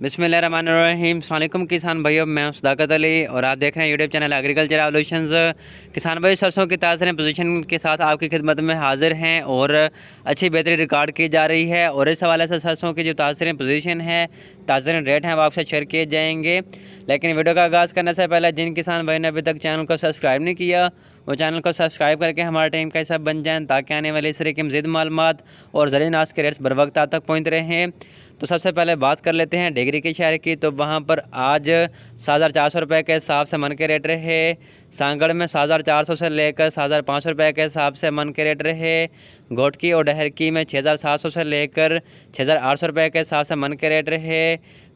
बिस्मिल्लाहिर्रहमानिर्रहीम। अस्सलाम वालेकुम किसान भाइयों, मैं हूं सदाकत अली और आप देख रहे हैं यूट्यूब चैनल एग्रीकल्चर एवोल्यूशंस। किसान भाई सरसों की ताज़ा पोजीशन के साथ आपकी खिदमत में हाजिर हैं और अच्छी बेहतरी रिकॉर्ड की जा रही है। और इस हवाले से सरसों की जो ताज़ा पोजीशन है, ताज़ा रेट हैं, वो आपसे शेयर किए जाएंगे। लेकिन वीडियो का आगाज़ करने से पहले जिन किसान भाई ने अभी तक चैनल को सब्सक्राइब नहीं किया, वो चैनल को सब्सक्राइब करके हमारे टीम का हिस्सा बन जाएँ, ताकि आने वाली इस तरह की मज़ीद मालूमात और ज़रिए अनाज के रेट्स बर वक्त आप तक पहुँच रहे हैं। तो सबसे पहले बात कर लेते हैं डिग्री के शहर की। तो वहाँ पर आज 7,400 रुपये के हिसाब से मन के रेट रहे। सांगड़ में 7,400 से लेकर 7,500 रुपये के हिसाब से मन के रेट रहे। घोटकी और डहरकी में 6,700 से लेकर 6,800 रुपये के हिसाब से मन के रेट रहे।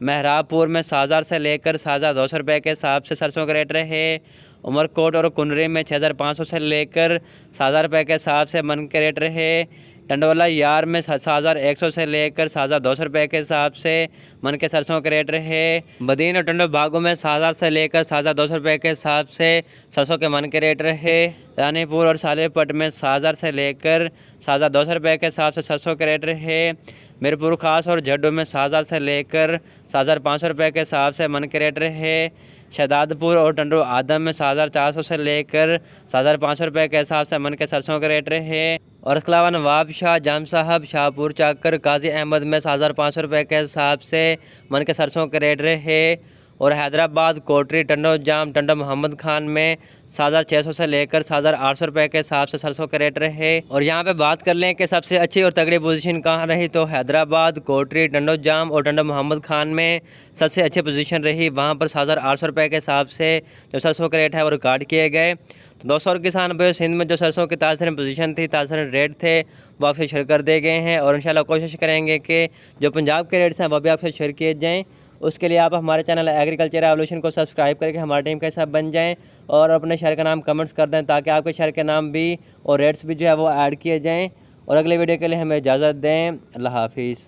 महराबपुर में 7,000 से लेकर 7,200 रुपये के हिसाब से सरसों के रेट रहे। उमरकोट और कुनरी में 6,500 से लेकर 7,000 रुपये के हिसाब से मन के रेट रहे। टंडोला यार में 7,100 से लेकर 7,200 रुपये के हिसाब से मन के सरसों के रेट रहे। बदीन और टंडो भागों में 7,000 से लेकर 7,200 रुपये के हिसाब से सरसों के मन के रेट रहे। रानीपुर और सालेपट में 7,000 से लेकर 7,200 रुपये के हिसाब से सरसों के रेट रहे। मीरपुर खास और जड्डू में 7,000 से लेकर 7,500 रुपये के हिसाब से मन के रेट रहे। शहदादपुर और टंडो आदम में 7,400 से लेकर 7,500 रुपये के हिसाब से मन के सरसों के रेट रहे। और इसके अलावा नवाब शाह, जाम साहब, शाहपुर चाकर, काजी अहमद में 7,500 रुपये के हिसाब से मन के सरसों के रेट रहे। और हैदराबाद, कोटरी, टंडो जाम, टंडो मोहम्मद खान में 7,600 से लेकर 7,800 रुपये के हिसाब से सरसों के रेट रहे। और यहाँ पे बात कर लें कि सबसे अच्छी और तगड़ी पोजीशन कहाँ रही, तो हैदराबाद, कोटरी, टंडो जाम और टंडो मोहम्मद खान में सबसे अच्छी पोजीशन रही। वहाँ पर 7,800 रुपये के हिसाब से जो सरसों के रेट है वो रिकॉर्ड किए गए। तो दोस्तों और किसान भाई, सिंध में जो सरसों की ताज़ा पोजीशन थी, ताज़ा रेट थे, वो आपसे शेयर कर दिए गए हैं। और इंशाल्लाह कोशिश करेंगे कि जो पंजाब के रेट्स हैं वो भी आपसे शेयर किए जाएँ। उसके लिए आप हमारे चैनल एग्रीकल्चर एवोल्यूशन को सब्सक्राइब करके हमारे टीम का हिस्सा बन जाएं और अपने शहर का नाम कमेंट्स कर दें, ताकि आपके शहर के नाम भी और रेट्स भी जो है वो ऐड किए जाएं। और अगले वीडियो के लिए हमें इजाज़त दें। अल्लाह हाफिज़।